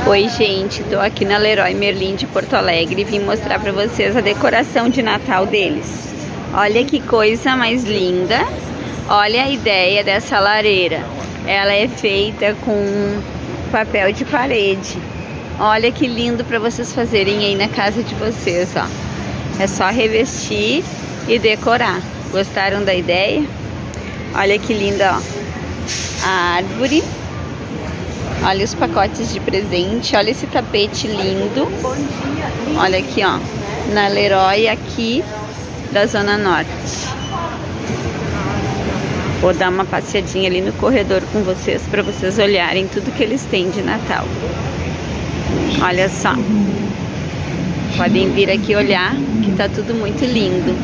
Oi gente, tô aqui na Leroy Merlin de Porto Alegre e vim mostrar pra vocês a decoração de Natal deles. Olha que coisa mais linda, olha a ideia dessa lareira, ela é feita com papel de parede. Olha que lindo pra vocês fazerem aí na casa de vocês, ó. É só revestir e decorar. Gostaram da ideia? Olha que linda, ó, a árvore. Olha os pacotes de presente, olha esse tapete lindo. Olha aqui, ó, na Leroy aqui da Zona Norte. Vou dar uma passeadinha ali no corredor com vocês para vocês olharem tudo que eles têm de Natal. Olha só. Podem vir aqui olhar que tá tudo muito lindo.